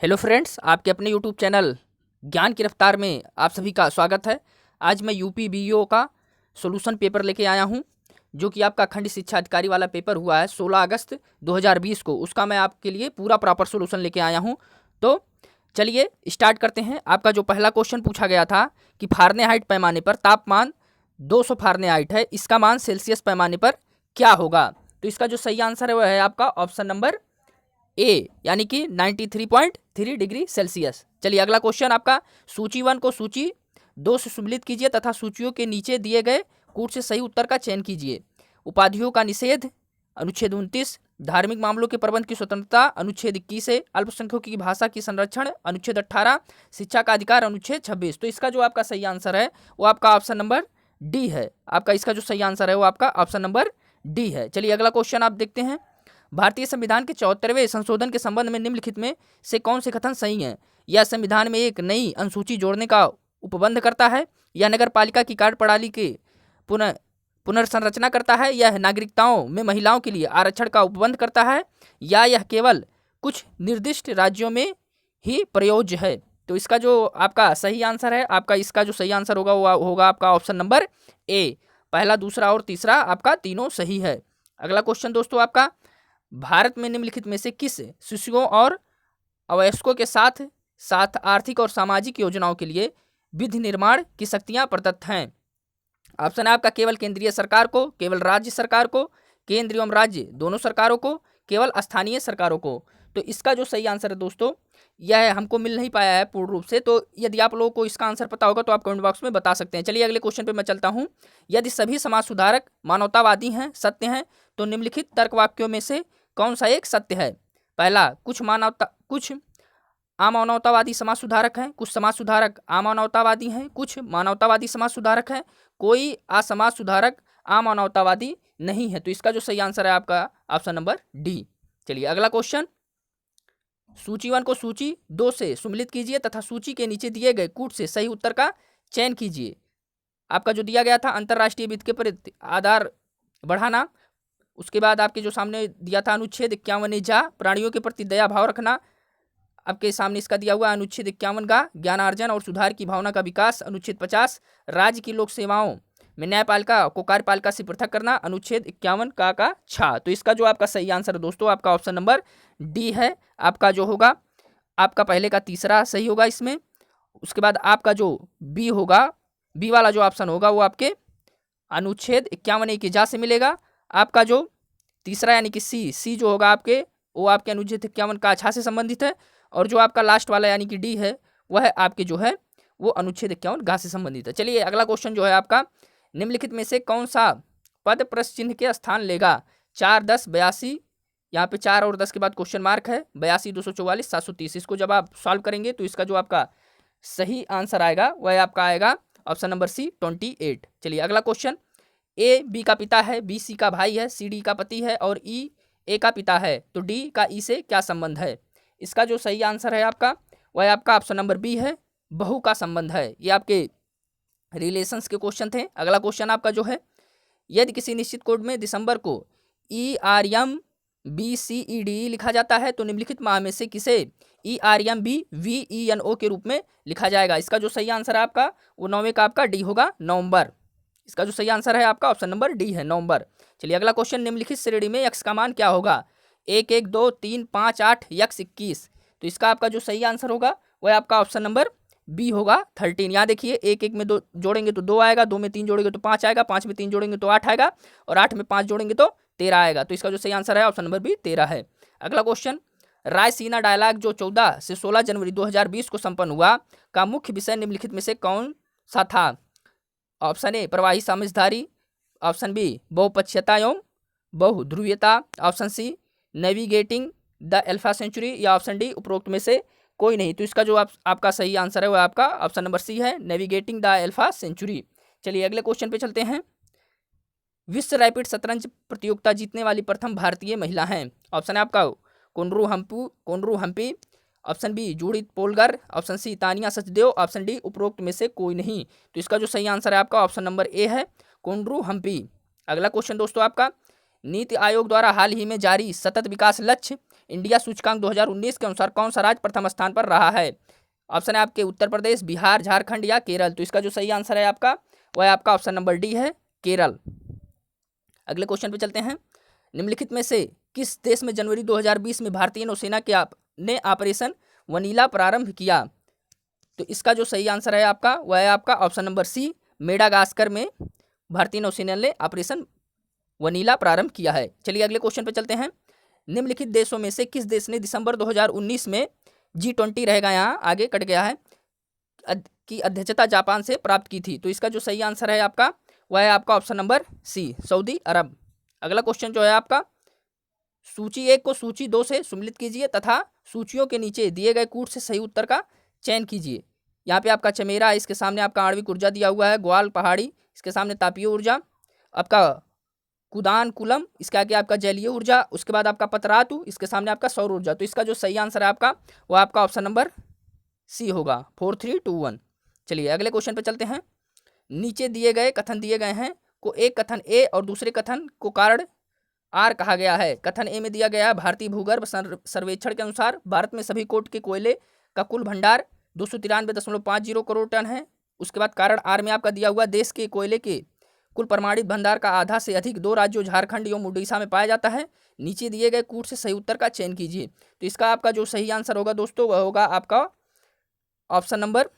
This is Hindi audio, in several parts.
हेलो फ्रेंड्स, आपके अपने यूट्यूब चैनल ज्ञान की रफ्तार में आप सभी का स्वागत है। आज मैं यूपी बीईओ का सॉल्यूशन पेपर लेके आया हूं, जो कि आपका खंड शिक्षा अधिकारी वाला पेपर हुआ है 16 अगस्त 2020 को। उसका मैं आपके लिए पूरा प्रॉपर सॉल्यूशन लेके आया हूं। तो चलिए स्टार्ट करते हैं। आपका जो पहला क्वेश्चन पूछा गया था कि फारेनहाइट पैमाने पर तापमान 200 फारेनहाइट है, इसका मान सेल्सियस पैमाने पर क्या होगा। तो इसका जो सही आंसर है वह है आपका ऑप्शन नंबर ए, यानी कि 93.3 डिग्री सेल्सियस। चलिए अगला क्वेश्चन आपका, सूची 1 को सूची 2 से सम्मिलित कीजिए तथा सूचियों के नीचे दिए गए कूट से सही उत्तर का चयन कीजिए। उपाधियों का निषेध अनुच्छेद 29, धार्मिक मामलों के प्रबंध की स्वतंत्रता अनुच्छेद 21 से, अल्पसंख्यकों की भाषा की संरक्षण अनुच्छेद 18, शिक्षा का अधिकार अनुच्छेद 26। तो इसका जो आपका सही आंसर है वो आपका ऑप्शन नंबर डी है। आपका इसका जो सही आंसर है वो आपका ऑप्शन नंबर डी है। चलिए अगला क्वेश्चन आप देखते हैं। भारतीय संविधान के 74वें संशोधन के संबंध में निम्नलिखित में से कौन से कथन सही हैं। यह संविधान में एक नई अनुसूची जोड़ने का उपबंध करता है, यह नगर पालिका की कार्य प्रणाली के पुनर्संरचना करता है, यह नागरिकताओं में महिलाओं के लिए आरक्षण का उपबंध करता है, या यह केवल कुछ निर्दिष्ट राज्यों में ही प्रयोज्य है। तो इसका जो आपका सही आंसर है, आपका इसका जो सही आंसर होगा वो होगा आपका ऑप्शन नंबर ए। पहला, दूसरा और तीसरा आपका तीनों सही है। अगला क्वेश्चन दोस्तों आपका, भारत में निम्नलिखित में से किस शिशुओं और अवयस्कों के साथ साथ आर्थिक और सामाजिक योजनाओं के लिए विधि निर्माण की शक्तियां प्रदत्त हैं। ऑप्शन है आपका केवल केंद्रीय सरकार को, केवल राज्य सरकार को, केंद्र एवं राज्य दोनों सरकारों को, केवल स्थानीय सरकारों को। तो इसका जो सही आंसर है दोस्तों यह हमको मिल नहीं पाया है पूर्ण रूप से। तो यदि आप लोगों को इसका आंसर पता होगा तो आप कमेंट बॉक्स में बता सकते हैं। चलिए अगले क्वेश्चन पे मैं चलता हूं। यदि सभी समाज सुधारक मानवतावादी हैं, सत्य हैं, तो निम्नलिखित तर्क वाक्यों में से कौन सा एक सत्य है। पहला, कुछ अमानवतावादी समाज सुधारक हैं, कुछ समाज सुधारक अमानवतावादी हैं, कुछ मानवतावादी समाज सुधारक हैं, कोई असमाज सुधारक अमानवतावादी नहीं है। तो इसका जो सही आंसर है आपका ऑप्शन नंबर डी। चलिए अगला क्वेश्चन, सूची 1 को सूची 2 से सम्मिलित कीजिए तथा सूची के नीचे दिए गए कूट से सही उत्तर का चयन कीजिए। आपका जो दिया गया था अंतर्राष्ट्रीय वित्त के प्रति आधार बढ़ाना, उसके बाद आपके जो सामने दिया था अनुच्छेद 51 जा प्राणियों के प्रति दया भाव रखना, आपके सामने इसका दिया हुआ अनुच्छेद 51 का ज्ञानार्जन और सुधार की भावना का विकास, अनुच्छेद 50 राज्य की लोक सेवाओं में न्यायपालिका को कार्यपालिका से पृथक करना, अनुच्छेद 51 का छा। तो इसका जो आपका सही आंसर है दोस्तों आपका ऑप्शन नंबर डी है। आपका जो होगा आपका पहले का तीसरा सही होगा इसमें। उसके बाद आपका जो बी होगा, बी वाला जो ऑप्शन होगा वो आपके अनुच्छेद 51 की जा से मिलेगा। आपका जो तीसरा यानी कि सी जो होगा आपके वो आपके अनुच्छेद 51 का छा से संबंधित है। और जो आपका लास्ट वाला यानी कि डी है वह आपके जो है वो अनुच्छेद 51 गा से संबंधित है। चलिए अगला क्वेश्चन जो है आपका, निम्नलिखित में से कौन सा पद प्रश्न चिन्ह के स्थान लेगा। 4, 10, 82, यहाँ पे 4 और 10 के बाद क्वेश्चन मार्क है, 82, 244, 730। इसको जब आप सॉल्व करेंगे तो इसका जो आपका सही आंसर आएगा वह आपका आएगा ऑप्शन नंबर सी 28। चलिए अगला क्वेश्चन, ए बी का पिता है, बी सी का भाई है, सी डी का पति है और ई ए का पिता है, तो डी का ई से क्या संबंध है। इसका जो सही आंसर है आपका वह आपका ऑप्शन नंबर बी है, बहू का संबंध है। ये आपके रिलेशंस के क्वेश्चन थे। अगला क्वेश्चन आपका जो है, यदि किसी निश्चित कोड में दिसंबर को ERMBCEDE लिखा जाता है तो निम्नलिखित माह में से किसे ERMBVENO के रूप में लिखा जाएगा। इसका जो सही आंसर है आपका वो 9वें का आपका डी होगा, नवंबर। इसका जो सही आंसर है आपका ऑप्शन नंबर डी है, नवंबर। चलिए अगला क्वेश्चन, निम्नलिखित श्रेणी में x का मान क्या होगा। 1, 1, 2, 3, 5, 8, x 21। तो इसका आपका जो सही आंसर होगा वह आपका ऑप्शन नंबर बी होगा, 13। यहाँ देखिए 1, 1 में 2 जोड़ेंगे तो 2 आएगा, 2 में 3 जोड़ेंगे तो 5 आएगा, 5 में 3 जोड़ेंगे तो 8 आएगा और 8 में 5 जोड़ेंगे तो 13 आएगा। तो इसका जो सही आंसर है ऑप्शन नंबर बी 13 है। अगला क्वेश्चन, रायसीना डायलॉग जो 14 से 16 जनवरी 2020 को संपन्न हुआ का मुख्य विषय निम्नलिखित में से कौन सा था। ऑप्शन ए प्रवाही समझदारी, ऑप्शन बी बहुपक्षीयता एवं बहुध्रुवीयता, option C navigating the alpha century, या ऑप्शन डी उपरोक्त में से कोई नहीं। तो इसका जो आपका सही आंसर है वो आपका ऑप्शन नंबर सी है, नेविगेटिंग द अल्फा सेंचुरी। चलिए अगले क्वेश्चन पे चलते हैं। विश्व रैपिड शतरंज प्रतियोगिता जीतने वाली प्रथम भारतीय महिला हैं। ऑप्शन है आपका Koneru Humpy, option B Judith Polgar, option C Tania Sachdev, option D उपरोक्त में से कोई नहीं। तो इसका जो सही आंसर है आपका ऑप्शन नंबर ए है, कोनरू हम्पी। अगला क्वेश्चन दोस्तों आपका, नीति आयोग द्वारा हाल ही में जारी सतत विकास लक्ष्य इंडिया सूचकांक 2019 के अनुसार कौन सा राज्य प्रथम स्थान पर रहा है? ऑप्शन है आपके उत्तर प्रदेश, बिहार, झारखंड या केरल। तो इसका जो सही आंसर है आपका वह है आपका ऑप्शन नंबर डी है, केरल। अगले क्वेश्चन पे चलते हैं। निम्नलिखित में से किस देश में जनवरी 2020 में भारतीय नौसेना के ने ऑपरेशन वनीला प्रारंभ किया? तो इसका जो सही आंसर है आपका वह है आपका ऑप्शन नंबर सी, मेडागास्कर में भारतीय नौसेना ने ऑपरेशन वनीला प्रारंभ किया है। चलिए अगले क्वेश्चन पे चलते हैं। निम्नलिखित देशों में से किस देश ने दिसंबर 2019 में G20 रहेगा, यहाँ आगे कट गया है, की अध्यक्षता जापान से प्राप्त की थी? तो इसका जो सही आंसर है आपका वह है आपका ऑप्शन नंबर सी, सऊदी अरब। अगला क्वेश्चन जो है आपका, सूची 1 को सूची 2 से सम्मिलित कीजिए तथा सूचियों के नीचे दिए गए कूट से सही उत्तर का चयन कीजिए। यहाँ पे आपका चमेरा, इसके सामने आपका आणविक ऊर्जा दिया हुआ है, ग्वाल पहाड़ी, इसके सामने तापीय ऊर्जा, आपका कुदान कुलम, इसके आगे आपका जलीय ऊर्जा, उसके बाद आपका पतरातु, इसके सामने आपका सौर ऊर्जा। तो इसका जो सही आंसर है आपका वो आपका ऑप्शन नंबर सी होगा, 4321। चलिए अगले क्वेश्चन पे चलते हैं। नीचे दिए गए कथन दिए गए हैं को एक कथन ए और दूसरे कथन को कारण आर कहा गया है। कथन ए में दिया गया है, भारतीय भूगर्भ सर्वेक्षण के अनुसार भारत में सभी कोट के कोयले का कुल भंडार 293.50 करोड़ टन है। उसके बाद कारण आर में आपका दिया हुआ, देश के कोयले के कुल प्रमाणित भंडार का आधा से अधिक 2 राज्यों झारखंड एवं उड़ीसा में पाया जाता है। नीचे दिए गए कूट से सही उत्तर का चयन कीजिए। तो इसका आपका जो सही आंसर होगा दोस्तों वह होगा आपका ऑप्शन नंबर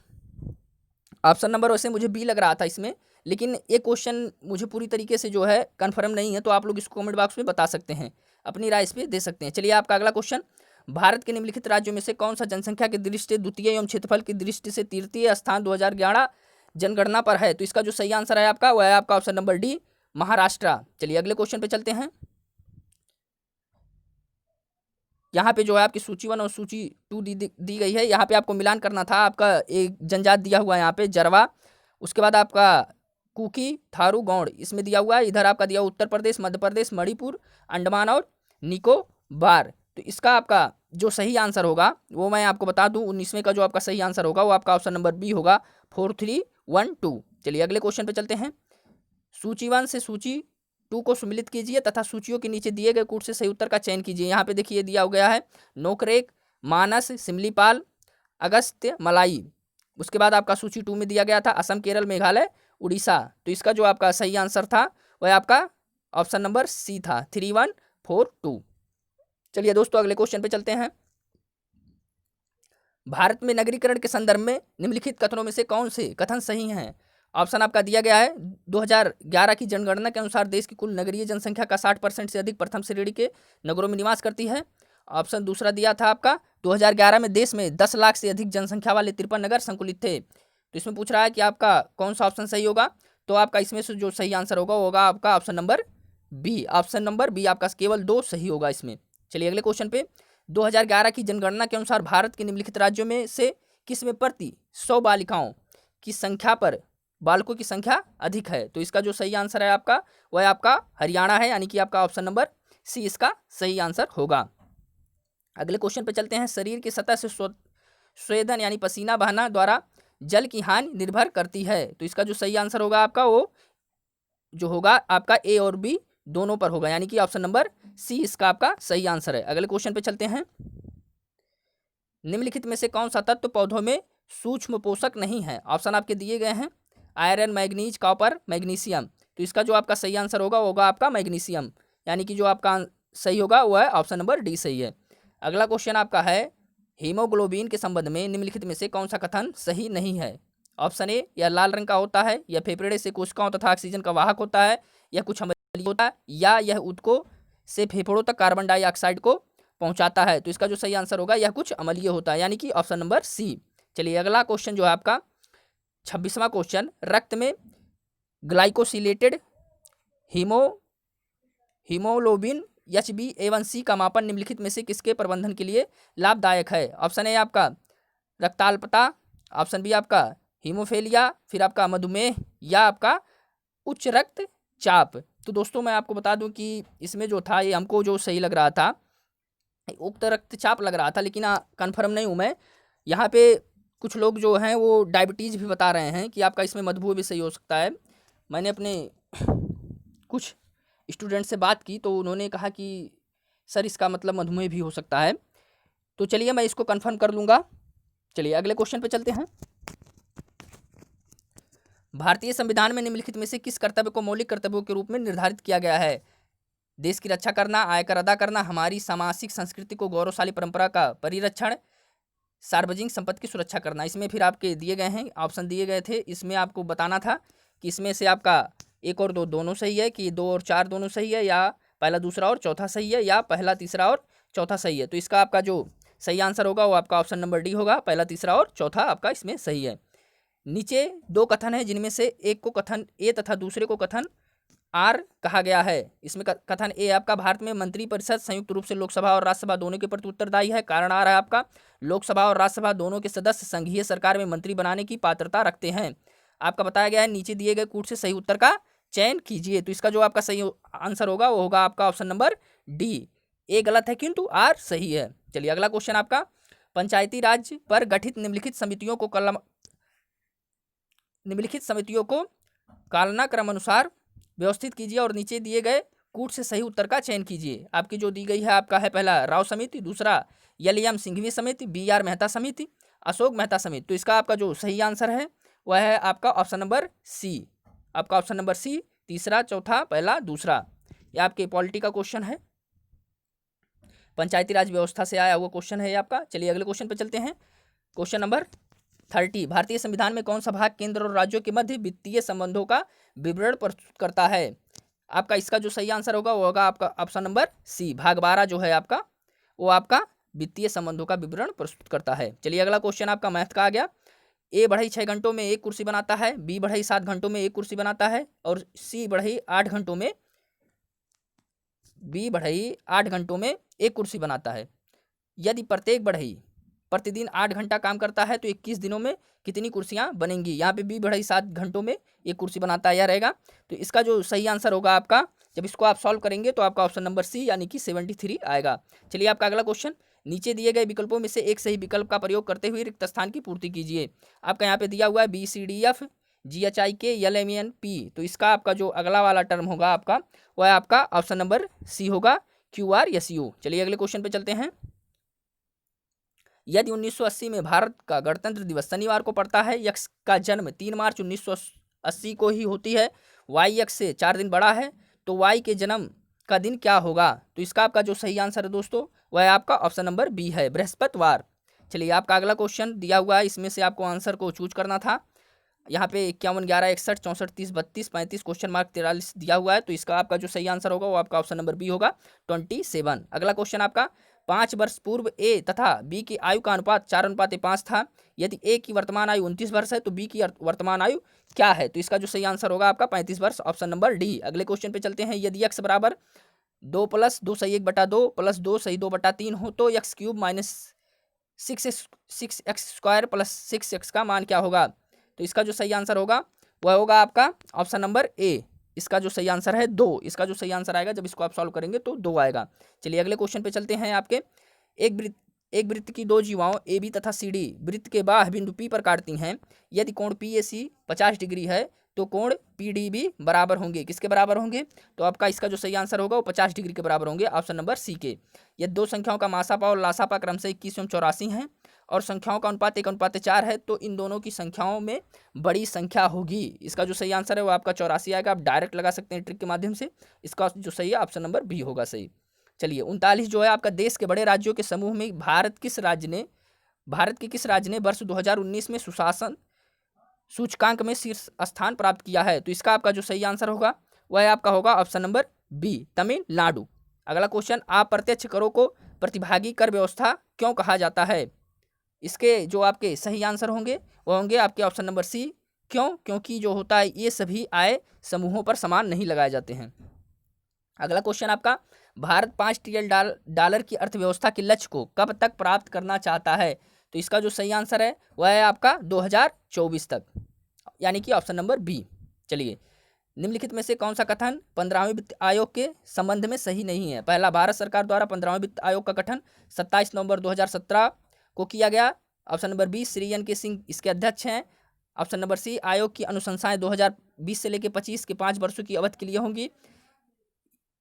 वैसे मुझे बी लग रहा था इसमें, लेकिन ये क्वेश्चन मुझे पूरी तरीके से जो है कंफर्म नहीं है, तो आप लोग इसको कमेंट बॉक्स में बता सकते हैं, अपनी राय इस पर दे सकते हैं। चलिए आपका अगला क्वेश्चन, भारत के निम्नलिखित राज्यों में से कौन सा जनसंख्या की दृष्टि से द्वितीय एवं क्षेत्रफल की दृष्टि से तृतीय स्थान 2011 जनगणना पर है? तो इसका जो सही आंसर है आपका वह है आपका ऑप्शन नंबर डी, महाराष्ट्र। चलिए अगले क्वेश्चन पे चलते हैं। यहाँ पे जो है आपकी सूची 1 और सूची 2 दी गई है। यहाँ पे आपको मिलान करना था। आपका एक जनजात दिया हुआ है यहाँ पे जरवा, उसके बाद आपका कुकी, थारू, गौड़ इसमें दिया हुआ है। इधर आपका दिया उत्तर प्रदेश, मध्य प्रदेश, मणिपुर, अंडमान और निकोबार। तो इसका आपका जो सही आंसर होगा वो मैं आपको बता दूं, 19वें का जो आपका सही आंसर होगा वो आपका ऑप्शन नंबर बी होगा, 4312। चलिए अगले क्वेश्चन पे चलते हैं। सूची 1 से सूची 2 को सम्मिलित कीजिए तथा सूचियों के नीचे दिए गए कूट से सही उत्तर का चयन कीजिए। यहाँ पे देखिए दिया गया है, नोकरेक, मानस, सिमलीपाल, अगस्त्य, मलाई। उसके बाद आपका सूची 2 में दिया गया था असम, केरल, मेघालय, उड़ीसा। तो इसका जो आपका सही आंसर था वह आपका ऑप्शन नंबर सी था, 3142। चलिए दोस्तों अगले क्वेश्चन पे चलते हैं। भारत में नगरीकरण के संदर्भ में निम्नलिखित कथनों में से कौन से कथन सही हैं? ऑप्शन आपका दिया गया है, 2011 की जनगणना के अनुसार देश की कुल नगरीय जनसंख्या का 60% से अधिक प्रथम श्रेणी के नगरों में निवास करती है। ऑप्शन दूसरा दिया था आपका, 2011 में देश में 10 लाख से अधिक जनसंख्या वाले 53 नगर संकुलित थे। तो इसमें पूछ रहा है कि आपका कौन सा ऑप्शन सही होगा? तो आपका इसमें से जो सही आंसर होगा वो होगा आपका option number B. Option number B आपका केवल 2 सही होगा इसमें। चलिए अगले क्वेश्चन पे, 2011 की जनगणना के अनुसार भारत के निम्नलिखित राज्यों में से किस में प्रति 100 बालिकाओं की संख्या पर बालकों की संख्या अधिक है? तो इसका जो सही आंसर है आपका वह आपका हरियाणा है, यानी कि आपका ऑप्शन नंबर सी इसका सही आंसर होगा। अगले क्वेश्चन पे चलते हैं। शरीर की सतह से स्वेदन यानी पसीना बहाना द्वारा जल की हानि निर्भर करती है। तो इसका जो सही आंसर होगा आपका वो जो होगा आपका ए और बी दोनों पर होगा, यानी कि ऑप्शन नंबर सी इसका आपका सही आंसर है। अगले क्वेश्चन पे चलते हैं। निम्नलिखित में से कौन सा तत्व पौधों में सूक्ष्म पोषक नहीं है? ऑप्शन आपके दिए गए हैं, आयरन, मैग्नीज, कॉपर, मैग्नीशियम। तो इसका जो आपका सही आंसर होगा होगा आपका मैग्नीशियम, यानी कि जो आपका सही होगा वो है ऑप्शन नंबर डी सही है। अगला क्वेश्चन आपका है, हीमोग्लोबिन के संबंध में निम्नलिखित में से कौन सा कथन सही नहीं है? ऑप्शन ए, यह लाल रंग का होता है, यह फेफड़े से कोशिकाओं तथा ऑक्सीजन का वाहक होता है, यह कुछ अम्लीय होता है, या यह ऊतकों से फेफड़ों तक कार्बन डाइऑक्साइड को पहुंचाता है। तो इसका जो सही आंसर होगा यह कुछ अम्लीय होता है, यानी कि ऑप्शन नंबर सी। चलिए अगला क्वेश्चन जो है आपका 26वां क्वेश्चन, रक्त में ग्लाइकोसिलेटेड हीमोग्लोबिन HbA1c का मापन निम्नलिखित में से किसके प्रबंधन के लिए लाभदायक है? ऑप्शन ए आपका रक्ताल्पता, ऑप्शन बी आपका हीमोफेलिया, फिर आपका मधुमेह, या आपका उच्च रक्तचाप। तो दोस्तों मैं आपको बता दूं कि इसमें जो था ये हमको जो सही लग रहा था उक्त रक्तचाप लग रहा था, लेकिन कंफर्म नहीं हूँ मैं। यहाँ पे कुछ लोग जो हैं वो डायबिटीज़ भी बता रहे हैं कि आपका इसमें मधुमेह भी सही हो सकता है। मैंने अपने कुछ स्टूडेंट से बात की तो उन्होंने कहा कि सर इसका मतलब मधुमेह भी हो सकता है। तो चलिए मैं इसको कंफर्म कर लूँगा। चलिए अगले क्वेश्चन पे चलते हैं। भारतीय संविधान में निम्नलिखित में से किस कर्तव्य को मौलिक कर्तव्यों के रूप में निर्धारित किया गया है? देश की रक्षा करना, आयकर अदा करना, हमारी सामाजिक संस्कृति को गौरवशाली परंपरा का परिरक्षण, सार्वजनिक संपत्ति की सुरक्षा करना। इसमें फिर आपके दिए गए हैं, ऑप्शन दिए गए थे, इसमें आपको बताना था कि इसमें से आपका 1 और 2 दोनों सही है, कि 2 और 4 दोनों सही है, या पहला दूसरा और चौथा सही है, या पहला तीसरा और चौथा सही है। तो इसका आपका जो सही आंसर होगा वो आपका ऑप्शन नंबर डी होगा, पहला तीसरा और चौथा आपका इसमें सही है। नीचे 2 कथन है, जिनमें से एक को कथन ए तथा दूसरे को कथन आर कहा गया है। इसमें कथन ए आपका, भारत में मंत्रिपरिषद संयुक्त रूप से लोकसभा और राज्यसभा दोनों के प्रति उत्तरदायी है। कारण आ रहा है आपका, लोकसभा और राज्यसभा दोनों के सदस्य संघीय सरकार में मंत्री बनाने की पात्रता रखते हैं। आपका बताया गया है नीचे दिए गए कूट से सही उत्तर का चयन कीजिए। तो इसका जो आपका सही आंसर होगा वो होगा आपका ऑप्शन नंबर डी। ए गलत है किंतु आर सही है। चलिए अगला क्वेश्चन आपका, पंचायती राज पर गठित निम्नलिखित समितियों को कालनाक्रम अनुसार व्यवस्थित कीजिए और नीचे दिए गए कूट से सही उत्तर का चयन कीजिए। आपकी जो दी गई है आपका है, पहला राव समिति, दूसरा एम सिंघवी समिति, BR मेहता समिति, अशोक मेहता समिति। तो इसका आपका जो सही आंसर है वह है आपका ऑप्शन नंबर सी। आपका ऑप्शन नंबर सी, तीसरा चौथा पहला दूसरा। यह आपके पॉलिटी का क्वेश्चन है, पंचायती राज व्यवस्था से आया हुआ क्वेश्चन है आपका। चलिए अगले क्वेश्चन पर चलते हैं। क्वेश्चन नंबर 30, भारतीय संविधान में कौन सा भाग केंद्र और राज्यों के मध्य वित्तीय संबंधों का विवरण प्रस्तुत करता है? आपका इसका जो सही आंसर होगा वो होगा आपका ऑप्शन नंबर सी, भाग 12 जो है आपका वो आपका वित्तीय संबंधों का विवरण प्रस्तुत करता है। चलिए अगला क्वेश्चन आपका मैथ का आ गया। ए बढ़ई 6 घंटों में 1 कुर्सी बनाता है, बी बढ़ई 7 घंटों में 1 कुर्सी बनाता है, और सी बढ़ई 8 घंटों में 1 कुर्सी बनाता है। यदि प्रत्येक बढ़ई प्रतिदिन 8 घंटा काम करता है तो 21 दिनों में कितनी कुर्सियां बनेंगी? यहाँ पे बी बढ़ई 7 घंटों में 1 कुर्सी बनाता है, यह रहेगा। तो इसका जो सही आंसर होगा आपका, जब इसको आप सॉल्व करेंगे तो आपका ऑप्शन नंबर सी यानी कि 73 आएगा। चलिए आपका अगला क्वेश्चन, नीचे दिए गए विकल्पों में से एक सही विकल्प का प्रयोग करते हुए रिक्त स्थान की पूर्ति कीजिए। आपका यहाँ पे दिया हुआ है BCDF GHIK LMNP। तो इसका आपका जो अगला वाला टर्म होगा आपका वह आपका ऑप्शन नंबर सी होगा, QRSU। चलिए अगले क्वेश्चन पे चलते हैं। यदि 1980 में भारत का गणतंत्र दिवस शनिवार को पड़ता है, यक्स का जन्म 3 मार्च 1980 को ही होती है, वाई यक्स से 4 दिन बड़ा है, तो वाई के जन्म का दिन क्या होगा? तो इसका आपका जो सही आंसर है दोस्तों वह आपका ऑप्शन नंबर बी है, बृहस्पतिवार। चलिए आपका अगला क्वेश्चन दिया हुआ है, इसमें से आपको आंसर को चूज करना था। यहाँ पे 51 11 61 64 30 32 35 क्वेश्चन मार्क 43 दिया हुआ है। तो इसका आपका जो सही आंसर होगा वो आपका ऑप्शन नंबर बी होगा, 27। अगला क्वेश्चन आपका, 5 वर्ष पूर्व ए तथा बी की आयु का अनुपात 4:5 था। यदि ए की वर्तमान आयु 29 वर्ष है तो बी की वर्तमान आयु क्या है? तो इसका जो सही आंसर होगा आपका 35 वर्ष, ऑप्शन नंबर डी। अगले क्वेश्चन पे चलते हैं। यदि x बराबर 2 + 2 सही 1/2 + 2 सही 2/3 हो तो x³ - 6x² + 6x का मान क्या होगा? तो इसका जो सही आंसर होगा वह होगा आपका ऑप्शन नंबर ए। इसका जो सही आंसर है 2। इसका जो सही आंसर आएगा जब इसको आप सॉल्व करेंगे तो 2 आएगा। चलिए अगले क्वेश्चन पे चलते हैं आपके। एक वृत्त की 2 जीवाओं AB तथा CD वृत्त के बाह्य बिंदु P पर काटती हैं। यदि कोण PAC 50 डिग्री है तो कोण PDB बराबर होंगे, किसके बराबर होंगे? तो आपका इसका जो सही आंसर होगा वो 50 डिग्री के बराबर होंगे, ऑप्शन नंबर सी के। यदि 2 संख्याओं का मासापा और लासापा क्रमशः 21 एवं 84 है और संख्याओं का अनुपात 1:4 है तो इन दोनों की संख्याओं में बड़ी संख्या होगी। इसका जो सही आंसर है वो आपका 84 आएगा। आप डायरेक्ट लगा सकते हैं ट्रिक के माध्यम से। इसका जो सही है ऑप्शन नंबर बी होगा सही। चलिए 39 जो है आपका, देश के बड़े राज्यों के समूह में भारत के किस राज्य ने वर्ष 2019 में सुशासन सूचकांक में शीर्ष स्थान प्राप्त किया है? तो इसका आपका जो सही आंसर होगा वह आपका होगा ऑप्शन नंबर बी, तमिलनाडु। अगला क्वेश्चन, अप्रत्यक्ष करों को प्रतिभागी कर व्यवस्था क्यों कहा जाता है? इसके जो आपके सही आंसर होंगे वो होंगे आपके ऑप्शन नंबर सी। क्यों? क्योंकि जो होता है ये सभी आय समूहों पर समान नहीं लगाए जाते हैं। अगला क्वेश्चन आपका, भारत 5 ट्रिलियन डॉलर की अर्थव्यवस्था के लक्ष्य को कब तक प्राप्त करना चाहता है? तो इसका जो सही आंसर है वह है आपका 2024 तक, यानी कि ऑप्शन नंबर बी। चलिए निम्नलिखित में से कौन सा कथन 15वें वित्त आयोग के संबंध में सही नहीं है? पहला, भारत सरकार द्वारा 15वें वित्त आयोग का गठन 27 नवंबर 2017 को किया गया। Option number B, Shri NK Singh इसके अध्यक्ष हैं। ऑप्शन नंबर सी, आयोग की अनुशंसाएं 2020 से लेकर 25 के 5 वर्षों की अवधि के लिए होंगी।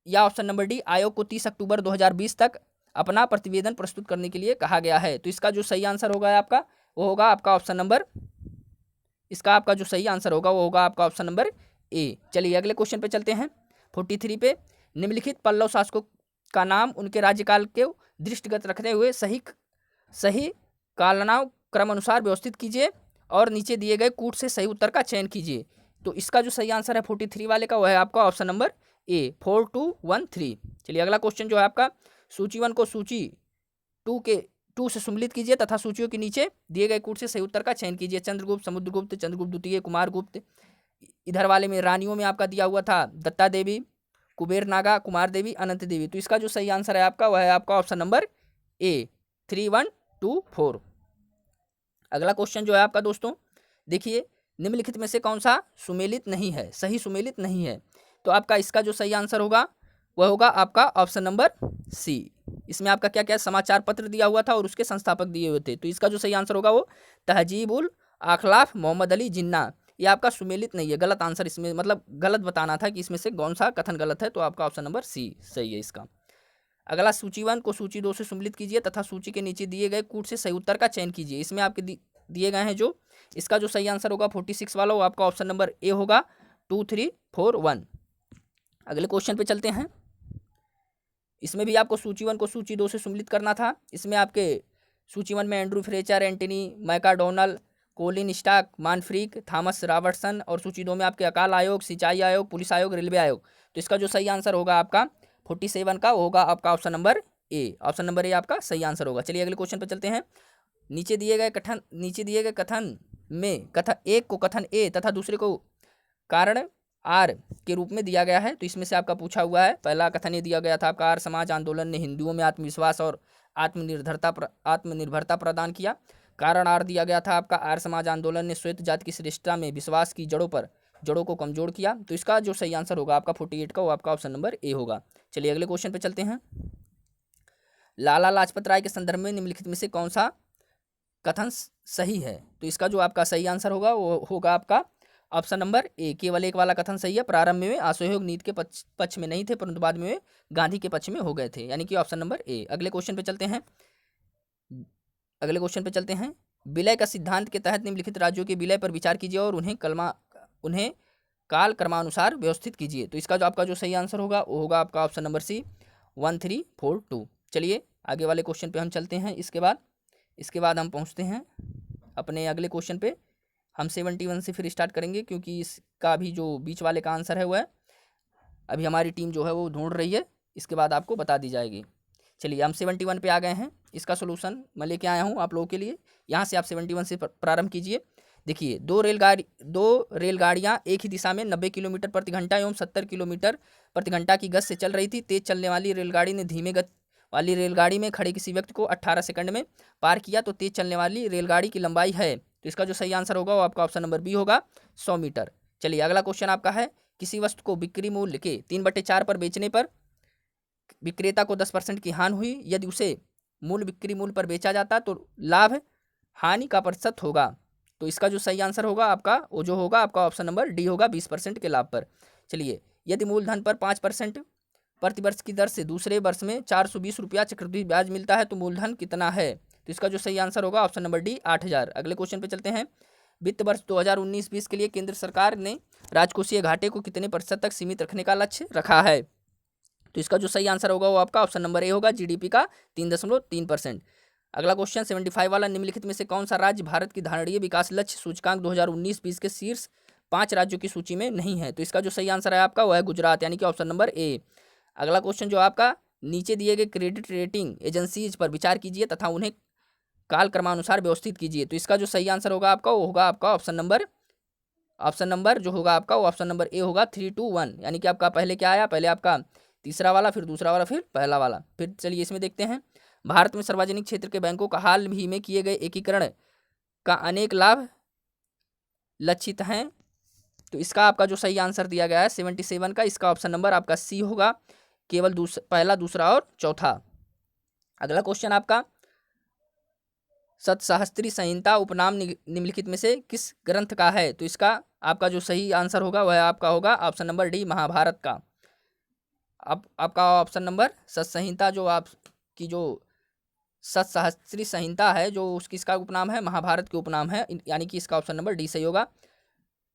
या ऑप्शन नंबर डी, आयोग को 30 अक्टूबर 2020 तक अपना प्रतिवेदन प्रस्तुत करने के लिए कहा गया है। तो इसका जो सही आंसर होगा आपका, वो होगा आपका ऑप्शन नंबर, इसका आपका जो सही आंसर होगा वो होगा आपका ऑप्शन नंबर ए। चलिए अगले क्वेश्चन पे चलते हैं। 43 पे, निम्नलिखित पल्लव शासकों का नाम उनके राज्यकाल के दृष्टिगत रखते हुए सही कालनाव क्रम अनुसार व्यवस्थित कीजिए और नीचे दिए गए कूट से सही उत्तर का चयन कीजिए। तो इसका जो सही आंसर है 43 वाले का, वह है आपका ऑप्शन नंबर ए, 4213। चलिए अगला क्वेश्चन जो है आपका, सूची 1 को सूची 2 से सम्मिलित कीजिए तथा सूचियों के नीचे दिए गए कूट से सही उत्तर का चयन कीजिए। चंद्रगुप्त, समुद्रगुप्त, चंद्रगुप्त द्वितीय, कुमारगुप्त। इधर वाले में रानियों में आपका दिया हुआ था दत्ता देवी, कुबेर नागा, कुमार देवी, अनंत देवी। तो इसका जो सही आंसर है आपका, वह है आपका ऑप्शन नंबर ए, 3124। अगला क्वेश्चन जो है आपका दोस्तों, देखिए निम्नलिखित में से कौन सा सुमेलित नहीं है, सही सुमेलित नहीं है। तो आपका इसका जो सही आंसर होगा वह होगा आपका ऑप्शन नंबर सी। इसमें आपका क्या क्या समाचार पत्र दिया हुआ था और उसके संस्थापक दिए हुए थे। तो इसका जो सही आंसर होगा वो तहजीब उल अखलाफ मोहम्मद अली जिन्ना। ये आपका सुमेलित नहीं है, गलत आंसर इसमें, मतलब गलत बताना था कि इसमें से कौन सा कथन गलत है। तो आपका ऑप्शन नंबर सी सही है इसका। अगला, सूची 1 को सूची 2 से सम्मिलित कीजिए तथा सूची के नीचे दिए गए कूट से सही उत्तर का चयन कीजिए। इसमें आपके दिए गए हैं जो, इसका जो सही आंसर होगा 46 वाला, वो आपका ऑप्शन नंबर ए होगा, 2341। अगले क्वेश्चन पे चलते हैं। इसमें भी आपको सूची 1 को सूची 2 से सम्मिलित करना था। इसमें आपके सूची 1 में एंड्रू फ्रेचर, एंटनी मैकाडोनल, कोलिन स्टाक, मानफ्रीक, थॉमस रॉबर्टसन, और सूची 2 में आपके अकाल आयोग, सिंचाई आयोग, पुलिस आयोग, रेलवे आयोग। तो इसका जो सही आंसर होगा आपका 47 का, वो होगा आपका option number A. Option number A आपका सही आंसर होगा। चलिए अगले क्वेश्चन पर चलते हैं। नीचे दिए गए कथन में कथन एक को कथन ए तथा दूसरे को कारण आर के रूप में दिया गया है। तो इसमें से आपका पूछा हुआ है, पहला कथन ये दिया गया था आपका, आर्य समाज आंदोलन ने हिंदुओं में आत्मविश्वास और आत्मनिर्भरता प्रदान किया। कारण आर दिया गया था आपका, आर्य समाज आंदोलन ने श्वेत जाति की श्रेष्ठता में विश्वास की जड़ों को कमजोर किया। तो इसका जो सही आंसर होगा आपका 48 का, वो आपका ऑप्शन नंबर ए होगा। चलिए अगले क्वेश्चन पे चलते हैं। लाला लाजपत राय के संदर्भ में निम्नलिखित में से कौन सा कथन सही है। तो इसका जो आपका सही आंसर होगा वो होगा आपका ऑप्शन नंबर ए, केवल एक वाला कथन सही है। प्रारंभ में असहयोग नीति के पक्ष में नहीं थे, परंतु बाद में गांधी के पक्ष में हो गए थे, यानी कि ऑप्शन नंबर ए। अगले क्वेश्चन पे चलते हैं। विलय का सिद्धांत के तहत निम्नलिखित राज्यों के विलय पर विचार कीजिए और उन्हें काल क्रमानुसार व्यवस्थित कीजिए। तो इसका जो आपका जो सही आंसर होगा वो होगा आपका ऑप्शन नंबर सी, 1342। चलिए आगे वाले क्वेश्चन पे हम चलते हैं। इसके बाद हम पहुंचते हैं अपने अगले क्वेश्चन पे। हम 71 से फिर स्टार्ट करेंगे, क्योंकि इसका भी जो बीच वाले का आंसर है वह अभी हमारी टीम जो है वो ढूंढ रही है, इसके बाद आपको बता दी जाएगी। चलिए हम 71 पे आ गए हैं। इसका सोल्यूशन मैं लेके आया हूँ आप लोगों के लिए। यहाँ से आप 71 से प्रारंभ कीजिए। देखिए, दो रेलगाड़ियाँ एक ही दिशा में 90 किलोमीटर प्रति घंटा एवं 70 किलोमीटर प्रति घंटा की गति से चल रही थी। तेज चलने वाली रेलगाड़ी ने धीमे गति वाली रेलगाड़ी में खड़े किसी व्यक्ति को 18 सेकंड में पार किया। तो तेज चलने वाली रेलगाड़ी की लंबाई है, तो इसका जो सही आंसर होगा वो आपका ऑप्शन नंबर बी होगा, 100 मीटर। चलिए अगला क्वेश्चन आपका है, किसी वस्तु को बिक्री मूल्य के 3/4 पर बेचने पर विक्रेता को 10% की हानि हुई। यदि उसे मूल बिक्री मूल्य पर बेचा जाता तो लाभ हानि का प्रतिशत होगा। तो इसका जो सही आंसर होगा आपका वो जो होगा आपका ऑप्शन नंबर डी होगा, 20% के लाभ पर। चलिए, यदि मूलधन पर 5% प्रतिवर्ष की दर से दूसरे वर्ष में 420 रुपया चक्रवृद्धि ब्याज मिलता है तो मूलधन कितना है। तो इसका जो सही आंसर होगा ऑप्शन नंबर डी, 8000। अगले क्वेश्चन पे चलते हैं। वित्त वर्ष 2019-20 के लिए केंद्र सरकार ने राजकोषीय घाटे को कितने प्रतिशत तक सीमित रखने का लक्ष्य रखा है। तो इसका जो सही आंसर होगा वो आपका ऑप्शन नंबर ए होगा, जीडीपी का 3.3%। अगला क्वेश्चन 75 वाला, निम्नलिखित में से कौन सा राज्य भारत की धारणीय विकास लक्ष्य सूचकांक 2019-20 के शीर्ष 5 राज्यों की सूची में नहीं है। तो इसका जो सही आंसर है आपका वो है गुजरात, यानी कि ऑप्शन नंबर ए। अगला क्वेश्चन जो आपका, नीचे दिए गए क्रेडिट रेटिंग एजेंसीज पर विचार कीजिए तथा उन्हें काल क्रमानुसार व्यवस्थित कीजिए। तो इसका जो सही आंसर होगा आपका वो होगा आपका ऑप्शन नंबर जो होगा आपका वो ऑप्शन नंबर ए होगा, 321। यानी कि आपका पहले क्या आया, पहले आपका तीसरा वाला, फिर दूसरा वाला, फिर पहला वाला। फिर चलिए इसमें देखते हैं। भारत में सार्वजनिक क्षेत्र के बैंकों का हाल ही में किए गए एकीकरण का अनेक लाभ लक्षित हैं। तो इसका आपका जो सही आंसर दिया गया है 77 का, इसका ऑप्शन नंबर आपका सी होगा, केवल पहला, दूसरा और चौथा। अगला क्वेश्चन आपका, सतसहस्त्री संहिता उपनाम निम्नलिखित में से किस ग्रंथ का है। तो इसका आपका जो सही आंसर होगा वह आपका होगा ऑप्शन नंबर डी, महाभारत का। अब आपका ऑप्शन नंबर सत्संहिता, जो आपकी जो सतसहस्त्री संहिता है, जो उसकी इसका उपनाम है, महाभारत के उपनाम है, यानी कि इसका ऑप्शन नंबर डी सही होगा।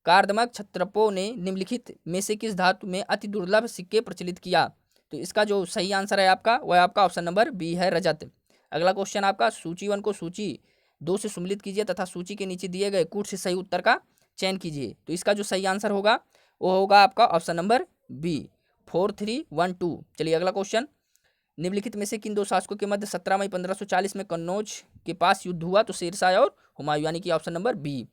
कार्दमक क्षत्रपों ने निम्नलिखित में से किस धातु में अति दुर्लभ सिक्के प्रचलित किया? तो इसका जो सही आंसर है आपका, वह आपका ऑप्शन नंबर बी है, रजत। अगला क्वेश्चन आपका, सूची 1 को सूची 2 से सम्मिलित कीजिए तथा सूची के नीचे दिए गए कूट से सही उत्तर का चयन कीजिए। तो इसका जो सही आंसर होगा वो होगा आपका ऑप्शन नंबर बी, 4 3 1 2। चलिए अगला क्वेश्चन, निम्नलिखित में से किन दो शासकों के मध्य 17 मई 1540 में कन्नौज के पास युद्ध हुआ? तो शेरशाह और हुमायूं, यानी कि ऑप्शन नंबर बी।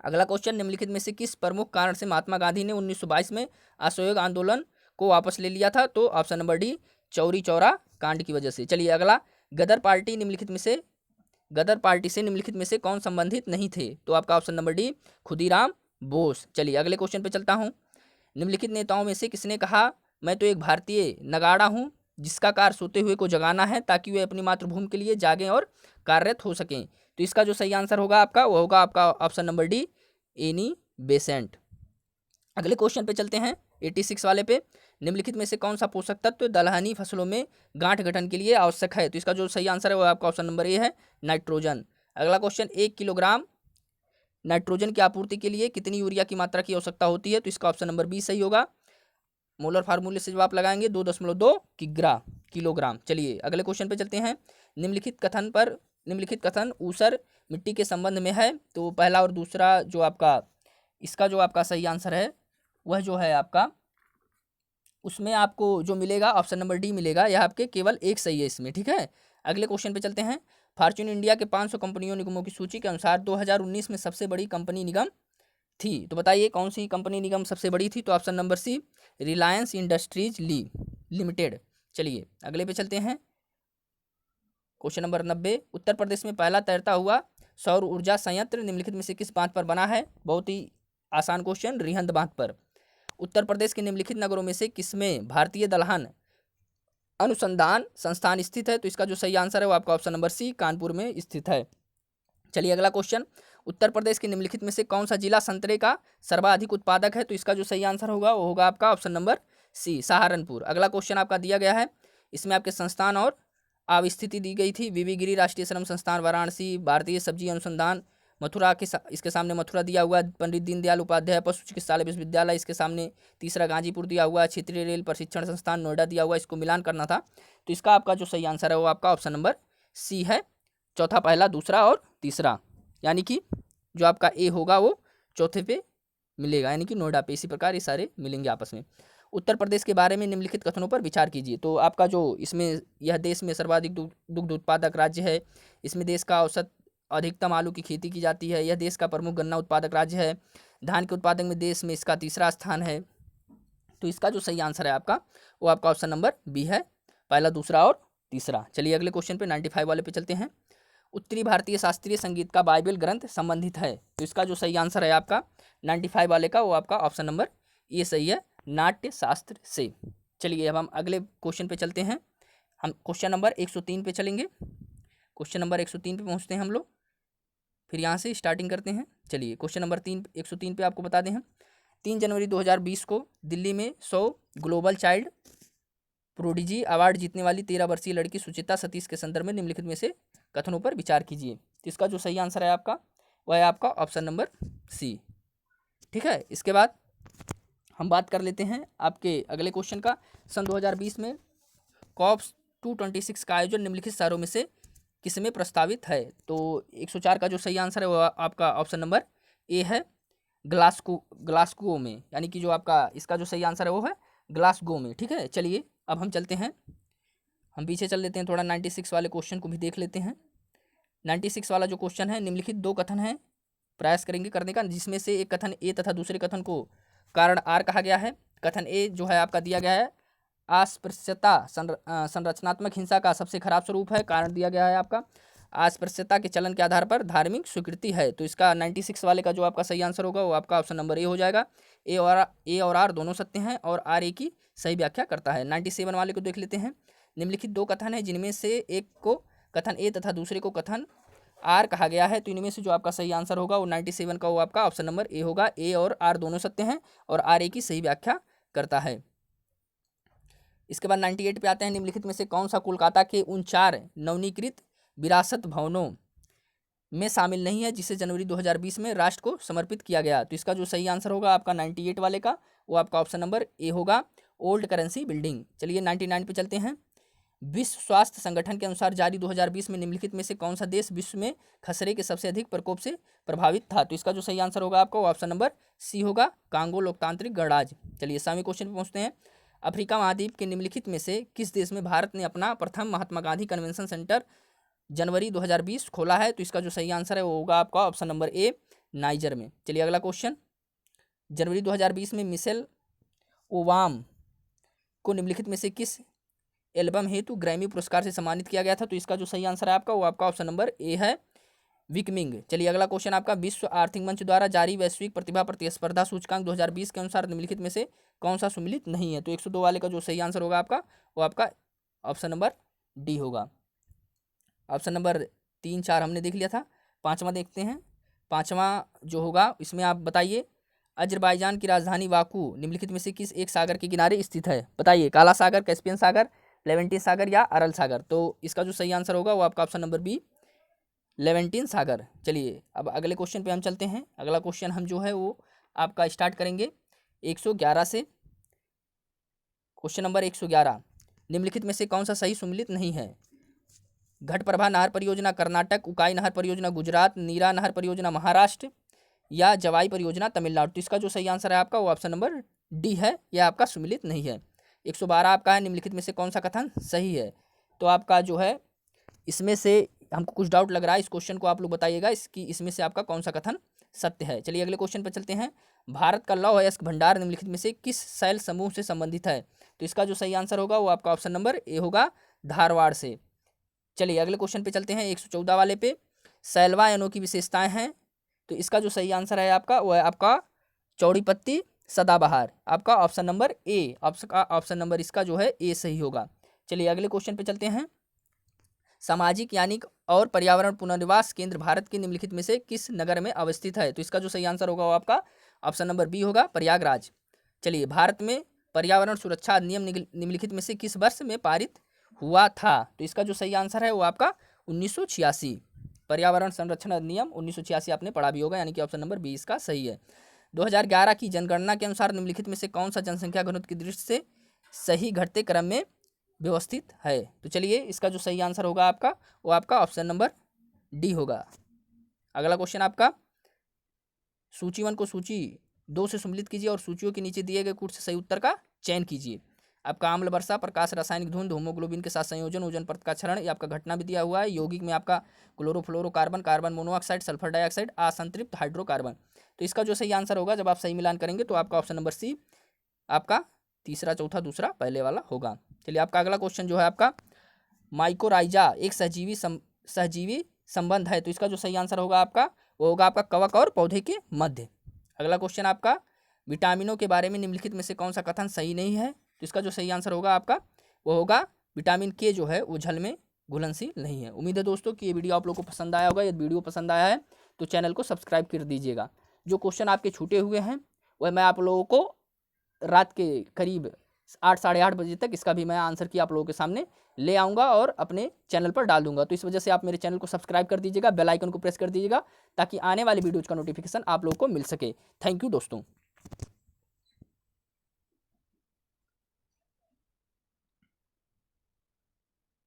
अगला क्वेश्चन, निम्नलिखित में से किस प्रमुख कारण से महात्मा गांधी ने 1922 में असहयोग आंदोलन को वापस ले लिया था? तो option number D, Chauri Chaura कांड की वजह से। चलिए अगला, गदर पार्टी से निम्नलिखित में से कौन संबंधित नहीं थे? तो आपका option number D, Khudiram Bose. चलिए अगले क्वेश्चन पे चलता हूं, निम्नलिखित नेताओं में से किसने कहा, मैं तो एक भारतीय नगाड़ा हूं जिसका कार्य सोते हुए को जगाना है ताकि वे अपनी मातृभूमि के लिए जागें और कार्यरत हो सकें? तो इसका जो सही आंसर होगा आपका, वो होगा आपका option number D, Annie Besant. अगले क्वेश्चन पे चलते हैं, 86 वाले पे, निम्नलिखित में से कौन सा पोषक तत्व दलहनी फसलों में गांठ गठन के लिए आवश्यक है? तो इसका जो सही आंसर है वो आपका ऑप्शन नंबर ए है, नाइट्रोजन। अगला क्वेश्चन, 1 किलोग्राम नाइट्रोजन की आपूर्ति के लिए कितनी यूरिया की मात्रा की आवश्यकता होती है? तो इसका ऑप्शन नंबर बी सही होगा। मोलर फार्मूले से जब आप लगाएंगे 2.2 किलोग्राम। चलिए अगले क्वेश्चन पे चलते हैं, निम्नलिखित कथन ऊसर मिट्टी के संबंध में है? तो पहला और दूसरा जो आपका, इसका जो आपका सही आंसर है वह जो है आपका, उसमें आपको जो मिलेगा ऑप्शन नंबर डी मिलेगा, यह आपके केवल एक सही है इसमें, ठीक है। अगले क्वेश्चन पे चलते हैं, फॉर्च्यून इंडिया के 500 कंपनियों निगमों की सूची के अनुसार 2019 में सबसे बड़ी कंपनी निगम थी? तो बताइए कौन सी कंपनी निगम सबसे बड़ी थी? तो option number C, Reliance Industries Limited. चलिए अगले पे चलते हैं, क्वेश्चन नंबर 90, उत्तर प्रदेश में पहला तैरता हुआ सौर ऊर्जा संयंत्र निम्नलिखित में से किस बांध पर बना है? बहुत ही आसान क्वेश्चन, रिहंद बांध पर। उत्तर प्रदेश के निम्नलिखित नगरों में से किसमें भारतीय दलहन अनुसंधान संस्थान स्थित है? तो इसका जो सही आंसर है वो आपका ऑप्शन नंबर सी, कानपुर में स्थित है। चलिए अगला क्वेश्चन, उत्तर प्रदेश के निम्नलिखित में से कौन सा जिला संतरे का सर्वाधिक उत्पादक है? तो इसका जो सही आंसर होगा वो होगा आपका ऑप्शन नंबर सी, सहारनपुर। अगला क्वेश्चन आपका दिया गया है, इसमें आपके संस्थान और अवस्थिति दी गई थी, वीवी गिरी राष्ट्रीय श्रम संस्थान वाराणसी, भारतीय सब्जी अनुसंधान मथुरा के इसके सामने मथुरा दिया हुआ है, पंडित दीनदयाल उपाध्याय पशु चिकित्सालय विश्वविद्यालय इसके सामने तीसरा गाजीपुर दिया हुआ है, क्षेत्रीय रेल प्रशिक्षण संस्थान नोएडा दिया हुआ है, इसको मिलान करना था। तो इसका आपका जो सही आंसर है वो आपका ऑप्शन नंबर सी है, चौथा, पहला, दूसरा और तीसरा, यानी कि जो आपका ए होगा वो चौथे पे मिलेगा, यानी कि नोएडा पे। इसी प्रकार ये सारे मिलेंगे आपस में। उत्तर प्रदेश के बारे में निम्नलिखित कथनों पर विचार कीजिए। तो आपका जो इसमें, यह देश में सर्वाधिक दुग्ध उत्पादक राज्य है, इसमें देश का औसत अधिकतम आलू की खेती की जाती है, यह देश का प्रमुख गन्ना उत्पादक राज्य है, धान के उत्पादन में देश में इसका तीसरा स्थान है। तो इसका जो सही आंसर है आपका वो आपका ऑप्शन नंबर बी है, पहला, दूसरा और तीसरा। चलिए अगले क्वेश्चन पे 95 वाले पे चलते हैं, उत्तरी भारतीय शास्त्रीय संगीत का बाइबल ग्रंथ संबंधित है? तो इसका जो सही आंसर है आपका 95 वाले का वो आपका ऑप्शन नंबर ये सही है, नाट्य शास्त्र से। चलिए अब हम अगले क्वेश्चन पे चलते हैं, हम क्वेश्चन नंबर 103 पे चलेंगे। क्वेश्चन नंबर 103 पे पहुंचते हैं हम लोग, फिर यहाँ से स्टार्टिंग करते हैं। चलिए क्वेश्चन नंबर 103 पे आपको बता दें हम, 3 जनवरी 2020 को दिल्ली में 100 ग्लोबल चाइल्ड प्रोडिजी अवार्ड जीतने वाली 13 वर्षीय लड़की सुचिता सतीश के संदर्भ में निम्नलिखित में से कथनों पर विचार कीजिए। तो इसका जो सही आंसर है आपका वह है आपका ऑप्शन नंबर सी, ठीक है। इसके बाद हम बात कर लेते हैं आपके अगले क्वेश्चन का, सन 2020 में कॉप्स 226 का आयोजन निम्नलिखित शहरों में से किसमें प्रस्तावित है? तो 104 का जो सही आंसर है वो आपका ऑप्शन नंबर ए है, ग्लासगो में, यानी कि जो आपका इसका जो सही आंसर है वो है ग्लासगो में, ठीक है। चलिए अब हम चलते हैं, हम पीछे चल लेते हैं थोड़ा, 96 वाले क्वेश्चन को भी देख लेते हैं। 96 वाला जो क्वेश्चन है, निम्नलिखित 2 कथन है, प्रयास करेंगे करने का, जिसमें से एक कथन ए तथा दूसरे कथन को कारण आर कहा गया है। कथन ए जो है आपका दिया गया है, अस्पृश्यता संरचनात्मक हिंसा का सबसे खराब स्वरूप है, कारण दिया गया है आपका अस्पृश्यता के चलन के आधार पर धार्मिक स्वीकृति है। तो इसका 96 वाले का जो आपका सही आंसर होगा वो आपका ऑप्शन नंबर ए हो जाएगा। ए और आर दोनों सत्य हैं और आर ए की सही व्याख्या करता है। 97 वाले को देख लेते हैं, निम्नलिखित 2 कथन है जिनमें से एक को कथन ए तथा दूसरे को कथन आर कहा गया है। तो इनमें से जो आपका सही आंसर होगा वो 97 का वो आपका ऑप्शन नंबर ए होगा। ए और आर दोनों सत्य हैं और आर ए की सही व्याख्या करता है। इसके बाद 98 पे आते हैं, निम्नलिखित में से कौन सा कोलकाता के उन 4 नवनीकृत विरासत भवनों में शामिल नहीं है जिसे जनवरी 2020 में राष्ट्र को समर्पित किया गया। तो इसका जो सही आंसर होगा आपका 98 वाले का, वो आपका ऑप्शन नंबर ए होगा, ओल्ड करेंसी बिल्डिंग। चलिए 99 पे चलते हैं। विश्व स्वास्थ्य संगठन के अनुसार जारी 2020 में निम्नलिखित में से कौन सा देश विश्व में खसरे के सबसे अधिक प्रकोप से प्रभावित था। तो इसका जो सही आंसर होगा आपका, वो ऑप्शन नंबर सी होगा, कांगो लोकतांत्रिक गणराज्य। चलिए 7वें क्वेश्चन पे पहुंचते हैं। अफ्रीका महाद्वीप के निम्नलिखित में से किस देश में भारत ने अपना प्रथम महात्मा गांधी कन्वेंशन सेंटर जनवरी 2020 खोला है। तो इसका जो सही आंसर है वो होगा आपका ऑप्शन नंबर ए, नाइजर में। चलिए अगला क्वेश्चन। जनवरी 2020 में मिशेल ओबामा को निम्नलिखित में से किस एल्बम हेतु ग्रैमी पुरस्कार से सम्मानित किया गया था। तो इसका जो सही आंसर है आपका, वो आपका ऑप्शन नंबर ए है, विकमिंग। चलिए अगला क्वेश्चन आपका। विश्व आर्थिक मंच द्वारा जारी वैश्विक प्रतिभा प्रतिस्पर्धा सूचकांक 2020 के अनुसार निम्नलिखित में से कौन सा सम्मिलित नहीं है। तो 102 वाले का जो सही आंसर होगा आपका, वो आपका ऑप्शन नंबर डी होगा। ऑप्शन नंबर 3, 4 हमने देख लिया था, 5वां देखते हैं। 5वां जो होगा इसमें आप बताइए, अजरबैजान की राजधानी बाकू निम्नलिखित में से किस एक सागर के किनारे स्थित है। बताइए, काला सागर, कैस्पियन सागर, लेवेंटिन सागर या अरल सागर। तो इसका जो सही आंसर होगा वो आपका ऑप्शन नंबर बी, लेवेंटिन सागर। चलिए अब अगले क्वेश्चन पे हम चलते हैं। अगला क्वेश्चन हम जो है वो आपका स्टार्ट करेंगे 111 से। क्वेश्चन नंबर 111, निम्नलिखित में से कौन सा सही सम्मिलित नहीं है। घटप्रभा नहर परियोजना कर्नाटक, उकाई नहर परियोजना गुजरात, नीरा नहर परियोजना महाराष्ट्र या जवाई परियोजना तमिलनाडु। तो इसका जो सही आंसर है आपका, वो ऑप्शन नंबर डी है, यह आपका सम्मिलित नहीं है। 112 आपका है, निम्नलिखित में से कौन सा कथन सही है। तो आपका जो है इसमें से हमको कुछ डाउट लग रहा है, इस क्वेश्चन को आप लोग बताइएगा इसमें से आपका कौन सा कथन सत्य है। चलिए अगले क्वेश्चन पर चलते हैं। भारत का लौह अयस्क भंडार निम्नलिखित में से किस शैल समूह से संबंधित है। तो इसका जो सही आंसर होगा वो आपका ऑप्शन नंबर ए होगा, धारवाड़ से। चलिए अगले क्वेश्चन पे चलते हैं 114 वाले पे। शैलवायनों की विशेषताएं हैं। तो इसका जो सही आंसर है आपका, वो है आपका चौड़ी पत्ती सदाबहार, आपका option number A, option number इसका जो है ए सही होगा। चलिए अगले क्वेश्चन पे चलते हैं। सामाजिक यानी और पर्यावरण पुनर्वास केंद्र भारत के निम्नलिखित में से किस नगर में अवस्थित है। तो इसका जो सही आंसर होगा वो आपका ऑप्शन नंबर बी होगा, प्रयागराज। चलिए, भारत में पर्यावरण सुरक्षा अधिनियम निम्नलिखित में से किस वर्ष में पारित हुआ था। तो इसका जो सही आंसर है वो आपका 1986, पर्यावरण संरक्षण अधिनियम 1986 आपने पढ़ा भी होगा, यानी कि ऑप्शन नंबर 20 का सही है। 2011 की जनगणना के अनुसार निम्नलिखित में से कौन सा जनसंख्या घनत्व की दृष्टि से सही घटते क्रम में व्यवस्थित है। तो चलिए इसका जो सही आंसर होगा आपका, वो आपका ऑप्शन नंबर डी होगा। अगला क्वेश्चन आपका, सूची 1 को सूची 2 से सम्मिलित कीजिए और सूचियों के नीचे दिए गए कूट से सही उत्तर का चयन कीजिए। आपका आम्ल वर्षा, प्रकाश, रासायनिक धुंध, होमोग्लोबिन के साथ संयोजन, ओजोन परत का क्षरण, ये आपका घटना भी दिया हुआ है। यौगिक में आपका chlorofluorocarbon, carbon monoxide, sulphur dioxide, असंतृप्त हाइड्रोकार्बन। तो इसका जो सही आंसर होगा, जब आप सही मिलान करेंगे तो आपका ऑप्शन नंबर सी, आपका तीसरा, चौथा, दूसरा, पहले वाला होगा। चलिए आपका अगला क्वेश्चन जो है आपका, माइकोराइजा एक सहजीवी संबंध है। तो इसका जो सही आंसर होगा आपका, वो होगा आपका कवक और पौधे के मध्य। अगला क्वेश्चन आपका, विटामिनों के बारे में निम्नलिखित में से कौन सा कथन सही नहीं है। तो इसका जो सही आंसर होगा आपका, वो होगा विटामिन के जो है वो जल में घुलनशील नहीं है। उम्मीद है दोस्तों कि ये वीडियो आप लोगों को पसंद आया होगा। यदि वीडियो पसंद आया है तो चैनल को सब्सक्राइब कर दीजिएगा। जो क्वेश्चन आपके छूटे हुए हैं वह मैं आप लोगों को रात के करीब 8, साढ़े 8 बजे तक इसका भी मैं आंसर की आप लोगों के सामने ले आऊँगा और अपने चैनल पर डाल दूंगा। तो इस वजह से आप मेरे चैनल को सब्सक्राइब कर दीजिएगा, बेल आइकन को प्रेस कर दीजिएगा, ताकि आने वाले वीडियोज़ का नोटिफिकेशन आप लोगों को मिल सके। थैंक यू दोस्तों।